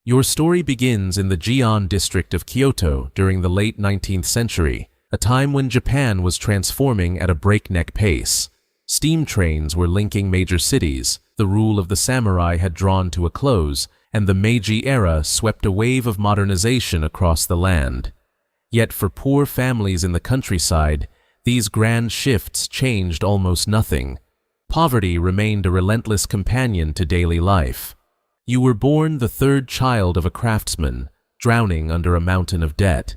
Your story begins in the Gion district of Kyoto during the late 19th century, a time when Japan was transforming at a breakneck pace. Steam trains were linking major cities, the rule of the samurai had drawn to a close, and the Meiji era swept a wave of modernization across the land. Yet for poor families in the countryside, these grand shifts changed almost nothing. Poverty remained a relentless companion to daily life. You were born the third child of a craftsman, drowning under a mountain of debt.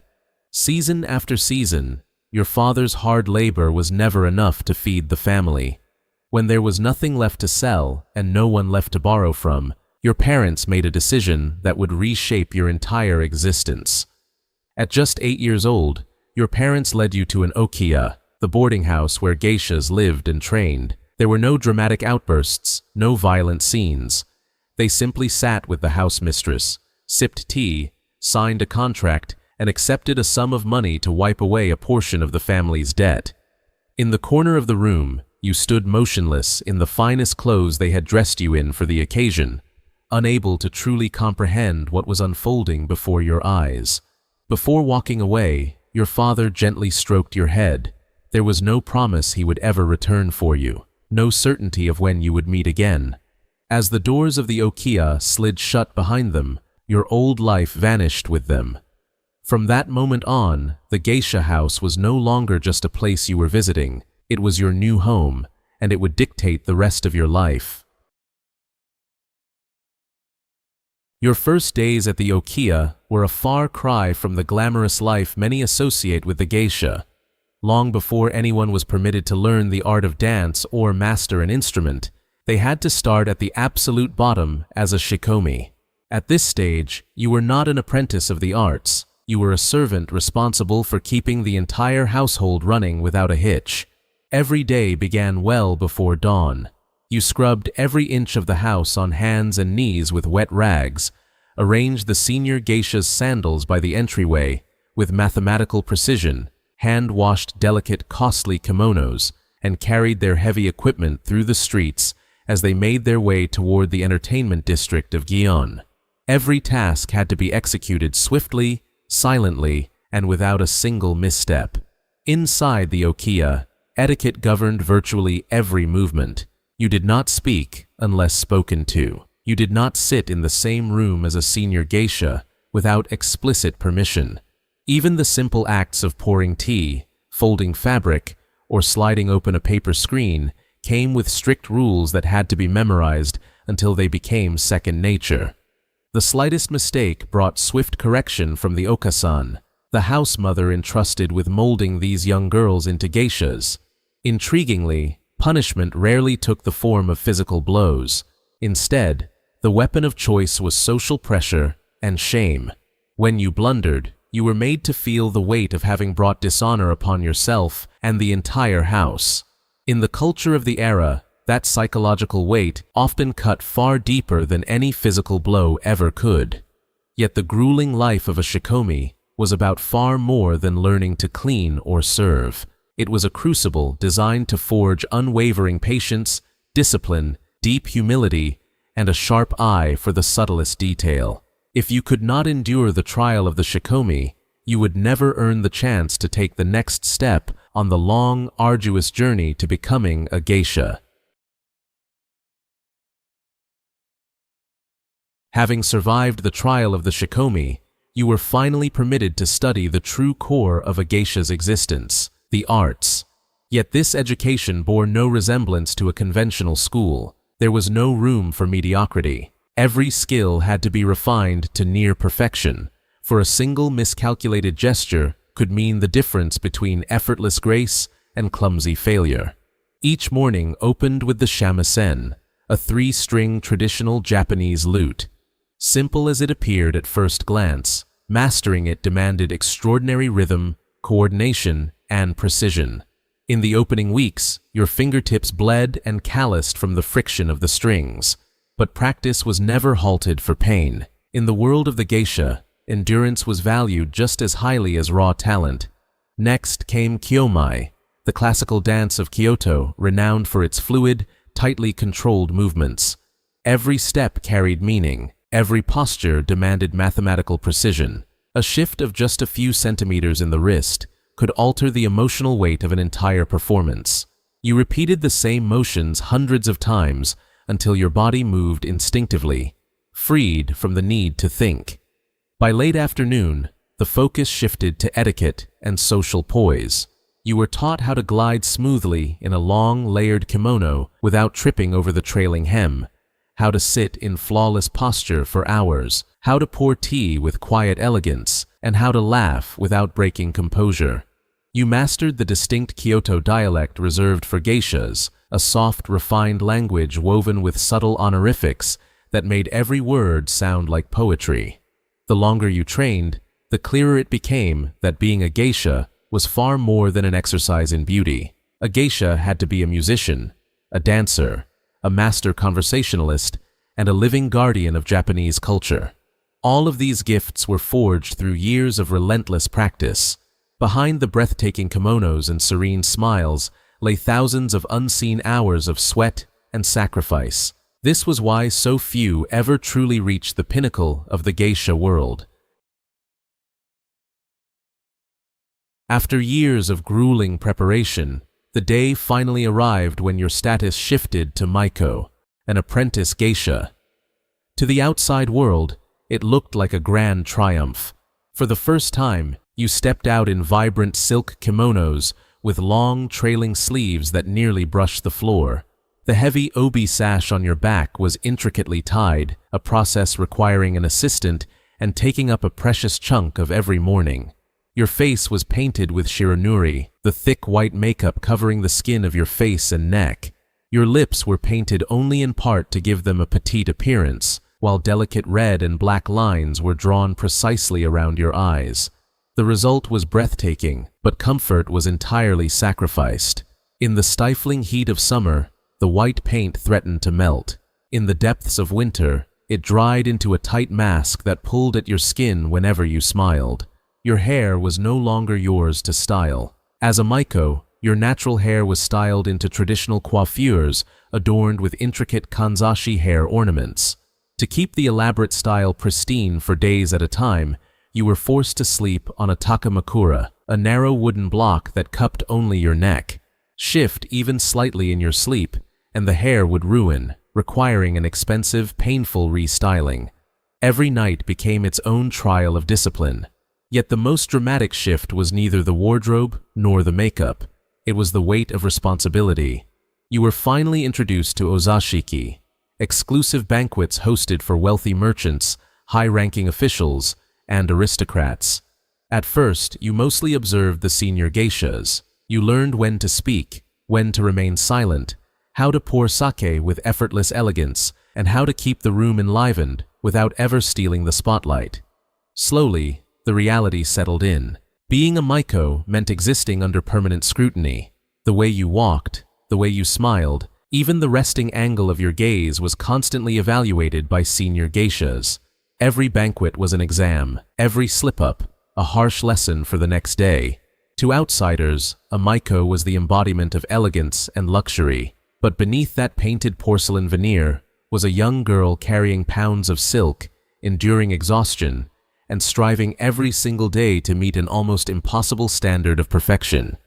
Season after season, your father's hard labor was never enough to feed the family. When there was nothing left to sell and no one left to borrow from, your parents made a decision that would reshape your entire existence. At just 8 years old, your parents led you to an okiya, the boarding house where geishas lived and trained. There were no dramatic outbursts, no violent scenes. They simply sat with the house mistress, sipped tea, signed a contract, and accepted a sum of money to wipe away a portion of the family's debt. In the corner of the room, you stood motionless in the finest clothes they had dressed you in for the occasion, unable to truly comprehend what was unfolding before your eyes. Before walking away, your father gently stroked your head. There was no promise he would ever return for you, no certainty of when you would meet again. As the doors of the okiya slid shut behind them, your old life vanished with them. From that moment on, the geisha house was no longer just a place you were visiting. It was your new home, and it would dictate the rest of your life. Your first days at the okiya were a far cry from the glamorous life many associate with the geisha. Long before anyone was permitted to learn the art of dance or master an instrument, they had to start at the absolute bottom as a shikomi. At this stage, you were not an apprentice of the arts. You were a servant responsible for keeping the entire household running without a hitch. Every day began well before dawn. You scrubbed every inch of the house on hands and knees with wet rags, arranged the senior geisha's sandals by the entryway with mathematical precision, hand-washed delicate, costly kimonos, and carried their heavy equipment through the streets as they made their way toward the entertainment district of Gion. Every task had to be executed swiftly, silently, and without a single misstep. Inside the okiya, etiquette governed virtually every movement. You did not speak unless spoken to. You did not sit in the same room as a senior geisha without explicit permission. Even the simple acts of pouring tea, folding fabric, or sliding open a paper screen came with strict rules that had to be memorized until they became second nature. The slightest mistake brought swift correction from the okasan, the house mother entrusted with molding these young girls into geishas. Intriguingly, punishment rarely took the form of physical blows. Instead, the weapon of choice was social pressure and shame. When you blundered, you were made to feel the weight of having brought dishonor upon yourself and the entire house. In the culture of the era, that psychological weight often cut far deeper than any physical blow ever could. Yet the grueling life of a shikomi was about far more than learning to clean or serve. It was a crucible designed to forge unwavering patience, discipline, deep humility, and a sharp eye for the subtlest detail. If you could not endure the trial of the shikomi, you would never earn the chance to take the next step on the long, arduous journey to becoming a geisha. Having survived the trial of the shikomi, you were finally permitted to study the true core of a geisha's existence, the arts. Yet this education bore no resemblance to a conventional school. There was no room for mediocrity. Every skill had to be refined to near perfection, for a single miscalculated gesture could mean the difference between effortless grace and clumsy failure. Each morning opened with the shamisen, a 3-string traditional Japanese lute. Simple as it appeared at first glance, mastering it demanded extraordinary rhythm, coordination, and precision. In the opening weeks, your fingertips bled and calloused from the friction of the strings, but practice was never halted for pain. In the world of the geisha, endurance was valued just as highly as raw talent. Next came kyomi, the classical dance of Kyoto, renowned for its fluid, tightly controlled movements. Every step carried meaning. Every posture demanded mathematical precision. A shift of just a few centimeters in the wrist could alter the emotional weight of an entire performance. You repeated the same motions hundreds of times until your body moved instinctively, freed from the need to think. By late afternoon, the focus shifted to etiquette and social poise. You were taught how to glide smoothly in a long, layered kimono without tripping over the trailing hem, how to sit in flawless posture for hours, how to pour tea with quiet elegance, and how to laugh without breaking composure. You mastered the distinct Kyoto dialect reserved for geishas, a soft, refined language woven with subtle honorifics that made every word sound like poetry. The longer you trained, the clearer it became that being a geisha was far more than an exercise in beauty. A geisha had to be a musician, a dancer, a master conversationalist, and a living guardian of Japanese culture. All of these gifts were forged through years of relentless practice. Behind the breathtaking kimonos and serene smiles lay thousands of unseen hours of sweat and sacrifice. This was why so few ever truly reached the pinnacle of the geisha world. After years of grueling preparation, the day finally arrived when your status shifted to Maiko, an apprentice geisha. To the outside world, it looked like a grand triumph. For the first time, you stepped out in vibrant silk kimonos with long, trailing sleeves that nearly brushed the floor. The heavy obi sash on your back was intricately tied, a process requiring an assistant and taking up a precious chunk of every morning. Your face was painted with shironuri, the thick white makeup covering the skin of your face and neck. Your lips were painted only in part to give them a petite appearance, while delicate red and black lines were drawn precisely around your eyes. The result was breathtaking, but comfort was entirely sacrificed. In the stifling heat of summer, the white paint threatened to melt. In the depths of winter, it dried into a tight mask that pulled at your skin whenever you smiled. Your hair was no longer yours to style. As a Maiko, your natural hair was styled into traditional coiffures adorned with intricate kanzashi hair ornaments. To keep the elaborate style pristine for days at a time, you were forced to sleep on a takamakura, a narrow wooden block that cupped only your neck. Shift even slightly in your sleep, and the hair would ruin, requiring an expensive, painful restyling. Every night became its own trial of discipline. Yet the most dramatic shift was neither the wardrobe nor the makeup. It was the weight of responsibility. You were finally introduced to ozashiki, exclusive banquets hosted for wealthy merchants, high-ranking officials, and aristocrats. At first, you mostly observed the senior geishas. You learned when to speak, when to remain silent, how to pour sake with effortless elegance, and how to keep the room enlivened without ever stealing the spotlight. Slowly, the reality settled in. Being a Maiko meant existing under permanent scrutiny. The way you walked, the way you smiled, even the resting angle of your gaze was constantly evaluated by senior geishas. Every banquet was an exam, every slip-up, a harsh lesson for the next day. To outsiders, a Maiko was the embodiment of elegance and luxury, but beneath that painted porcelain veneer was a young girl carrying pounds of silk, enduring exhaustion, and striving every single day to meet an almost impossible standard of perfection.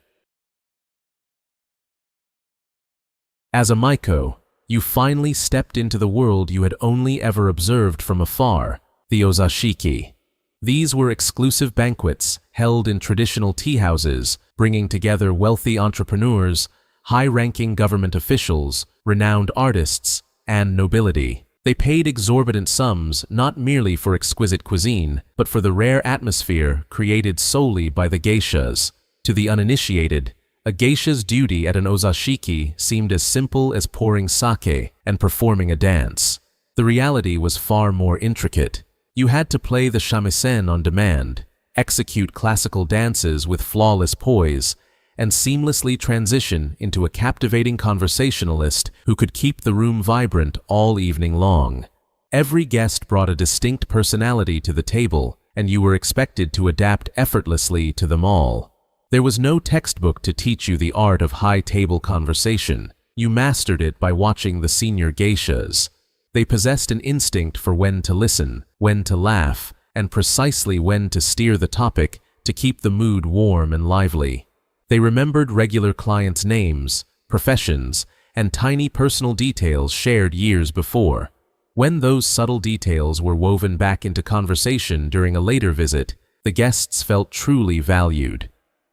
As a Maiko, you finally stepped into the world you had only ever observed from afar, the ozashiki. These were exclusive banquets held in traditional tea houses, bringing together wealthy entrepreneurs, high-ranking government officials, renowned artists, and nobility. They paid exorbitant sums not merely for exquisite cuisine, but for the rare atmosphere created solely by the geishas. To the uninitiated, a geisha's duty at an ozashiki seemed as simple as pouring sake and performing a dance. The reality was far more intricate. You had to play the shamisen on demand, execute classical dances with flawless poise, and seamlessly transition into a captivating conversationalist who could keep the room vibrant all evening long. Every guest brought a distinct personality to the table, and you were expected to adapt effortlessly to them all. There was no textbook to teach you the art of high-table conversation. You mastered it by watching the senior geishas. They possessed an instinct for when to listen, when to laugh, and precisely when to steer the topic to keep the mood warm and lively. They remembered regular clients' names, professions, and tiny personal details shared years before. When those subtle details were woven back into conversation during a later visit, the guests felt truly valued.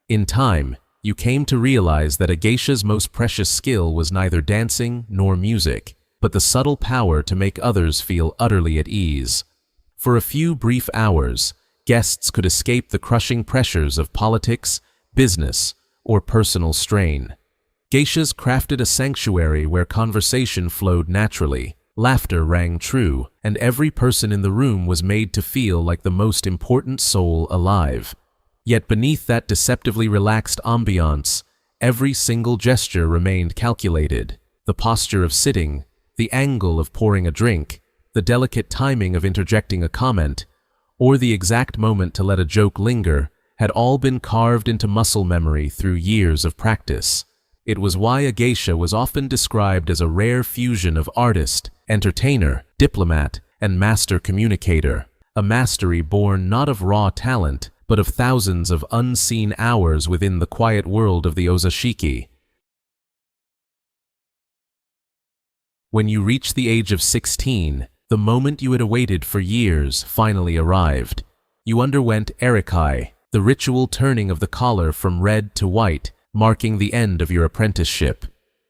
In time, you came to realize that a geisha's most precious skill was neither dancing nor music, but the subtle power to make others feel utterly at ease. For a few brief hours, guests could escape the crushing pressures of politics, business, or personal strain. Geishas crafted a sanctuary where conversation flowed naturally, laughter rang true, and every person in the room was made to feel like the most important soul alive. Yet beneath that deceptively relaxed ambiance, every single gesture remained calculated. The posture of sitting, the angle of pouring a drink, the delicate timing of interjecting a comment, or the exact moment to let a joke linger, had all been carved into muscle memory through years of practice. It was why a geisha was often described as a rare fusion of artist, entertainer, diplomat, and master communicator, a mastery born not of raw talent, but of thousands of unseen hours within the quiet world of the ozashiki. When you reached the age of 16, the moment you had awaited for years finally arrived. You underwent erikai, the ritual turning of the collar from red to white, marking the end of your apprenticeship.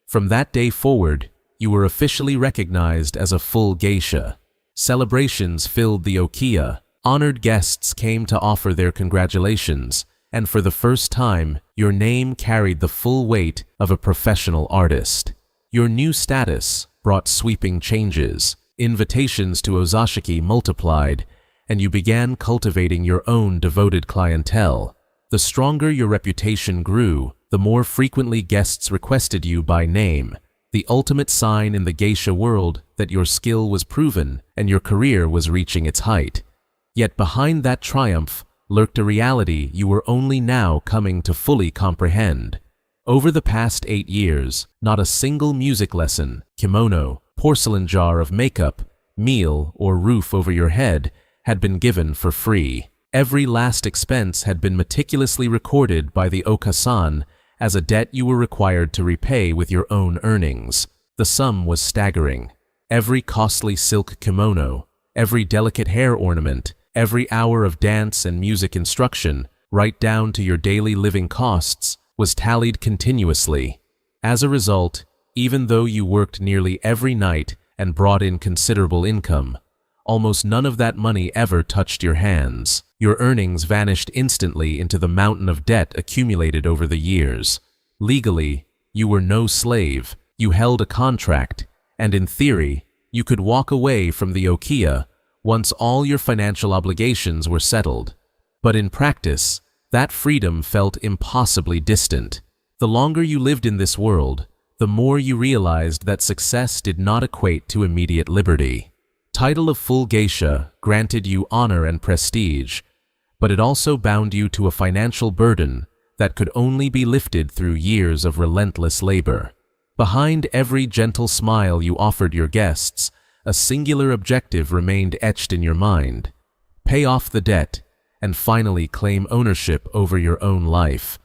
From that day forward, you were officially recognized as a full geisha. Celebrations filled the okiya, honored guests came to offer their congratulations, and for the first time, your name carried the full weight of a professional artist. Your new status brought sweeping changes. Invitations to ozashiki multiplied, and you began cultivating your own devoted clientele. The stronger your reputation grew, the more frequently guests requested you by name, the ultimate sign in the geisha world that your skill was proven and your career was reaching its height. Yet behind that triumph lurked a reality you were only now coming to fully comprehend. Over the past 8 years, not a single music lesson, kimono, porcelain jar of makeup, meal, or roof over your head had been given for free. Every last expense had been meticulously recorded by the okasan as a debt you were required to repay with your own earnings. The sum was staggering. Every costly silk kimono, every delicate hair ornament, every hour of dance and music instruction, right down to your daily living costs, was tallied continuously. As a result, even though you worked nearly every night and brought in considerable income, almost none of that money ever touched your hands. Your earnings vanished instantly into the mountain of debt accumulated over the years. Legally, you were no slave, you held a contract, and in theory, you could walk away from the okiya once all your financial obligations were settled. But in practice, that freedom felt impossibly distant. The longer you lived in this world, the more you realized that success did not equate to immediate liberty. Title of full geisha granted you honor and prestige, but it also bound you to a financial burden that could only be lifted through years of relentless labor. Behind every gentle smile you offered your guests, a singular objective remained etched in your mind: pay off the debt and finally claim ownership over your own life.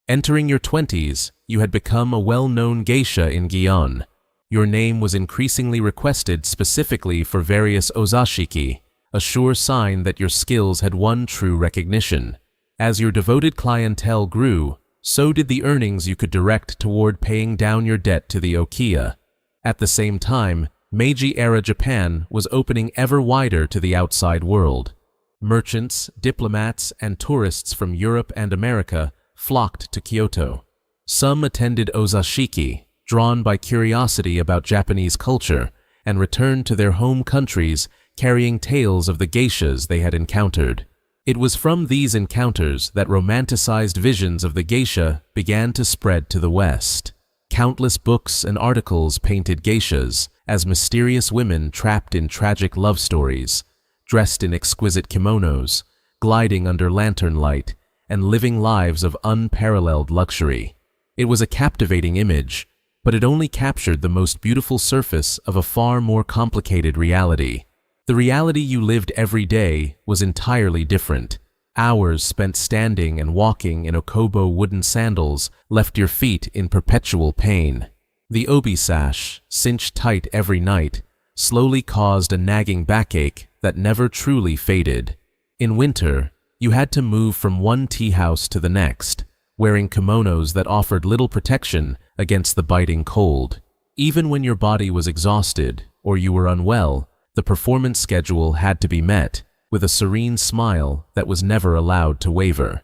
Entering your 20s, you had become a well-known geisha in Gion. Your name was increasingly requested specifically for various ozashiki, a sure sign that your skills had won true recognition. As your devoted clientele grew, so did the earnings you could direct toward paying down your debt to the okiya. At the same time, Meiji-era Japan was opening ever wider to the outside world. Merchants, diplomats, and tourists from Europe and America flocked to Kyoto. Some attended ozashiki, drawn by curiosity about Japanese culture, and returned to their home countries carrying tales of the geishas they had encountered. It was from these encounters that romanticized visions of the geisha began to spread to the West. Countless books and articles painted geishas as mysterious women trapped in tragic love stories, dressed in exquisite kimonos, gliding under lantern light, and living lives of unparalleled luxury. It was a captivating image, but it only captured the most beautiful surface of a far more complicated reality. The reality you lived every day was entirely different. Hours spent standing and walking in okobo wooden sandals left your feet in perpetual pain. The obi sash, cinched tight every night, slowly caused a nagging backache that never truly faded. In winter, you had to move from one tea house to the next, wearing kimonos that offered little protection against the biting cold. Even when your body was exhausted or you were unwell, the performance schedule had to be met, with a serene smile that was never allowed to waver.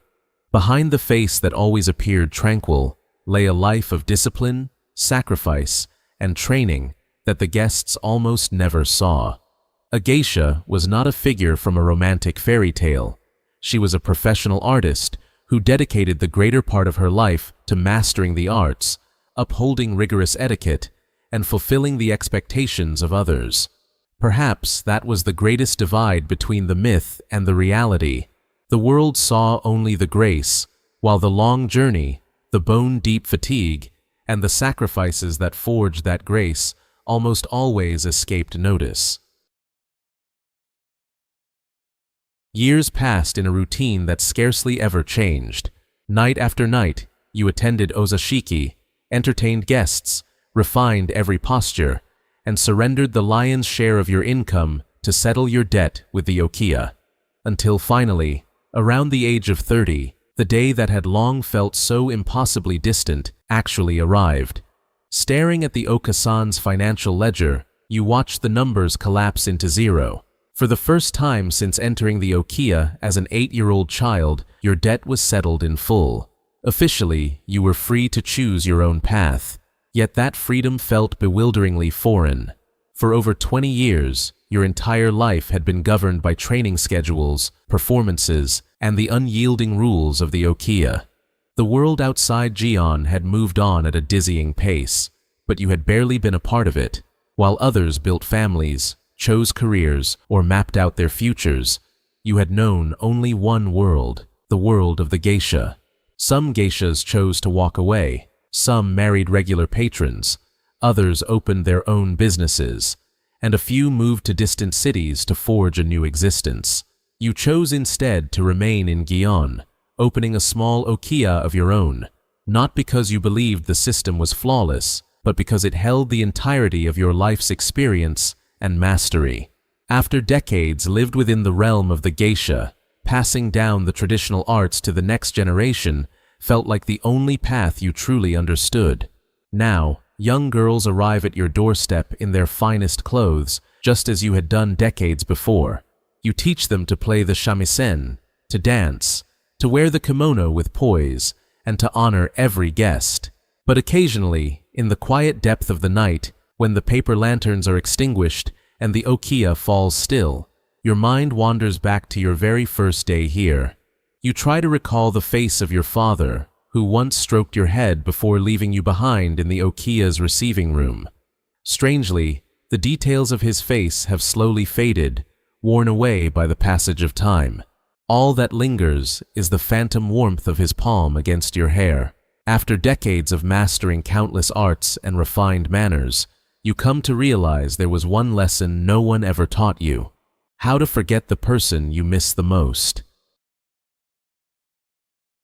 Behind the face that always appeared tranquil lay a life of discipline, sacrifice, and training that the guests almost never saw. A geisha was not a figure from a romantic fairy tale. She was a professional artist who dedicated the greater part of her life to mastering the arts, upholding rigorous etiquette, and fulfilling the expectations of others. Perhaps that was the greatest divide between the myth and the reality. The world saw only the grace, while the long journey, the bone-deep fatigue, and the sacrifices that forged that grace almost always escaped notice. Years passed in a routine that scarcely ever changed. Night after night, you attended ozashiki, entertained guests, refined every posture, and surrendered the lion's share of your income to settle your debt with the okiya. Until finally, around the age of 30, the day that had long felt so impossibly distant actually arrived. Staring at the Okasan's financial ledger, you watched the numbers collapse into zero. For the first time since entering the okiya as an 8-year-old child, your debt was settled in full. Officially, you were free to choose your own path. Yet that freedom felt bewilderingly foreign. For over 20 years, your entire life had been governed by training schedules, performances, and the unyielding rules of the okiya. The world outside Gion had moved on at a dizzying pace, but you had barely been a part of it. While others built families, chose careers, or mapped out their futures, you had known only one world, the world of the geisha. Some geishas chose to walk away. Some married regular patrons, others opened their own businesses, and a few moved to distant cities to forge a new existence. You chose instead to remain in Gion, opening a small okiya of your own, not because you believed the system was flawless, but because it held the entirety of your life's experience and mastery. After decades lived within the realm of the geisha, passing down the traditional arts to the next generation felt like the only path you truly understood. Now, young girls arrive at your doorstep in their finest clothes, just as you had done decades before. You teach them to play the shamisen, to dance, to wear the kimono with poise, and to honor every guest. But occasionally, in the quiet depth of the night, when the paper lanterns are extinguished and the okiya falls still, your mind wanders back to your very first day here. You try to recall the face of your father, who once stroked your head before leaving you behind in the okiya's receiving room. Strangely, the details of his face have slowly faded, worn away by the passage of time. All that lingers is the phantom warmth of his palm against your hair. After decades of mastering countless arts and refined manners, you come to realize there was one lesson no one ever taught you: how to forget the person you miss the most.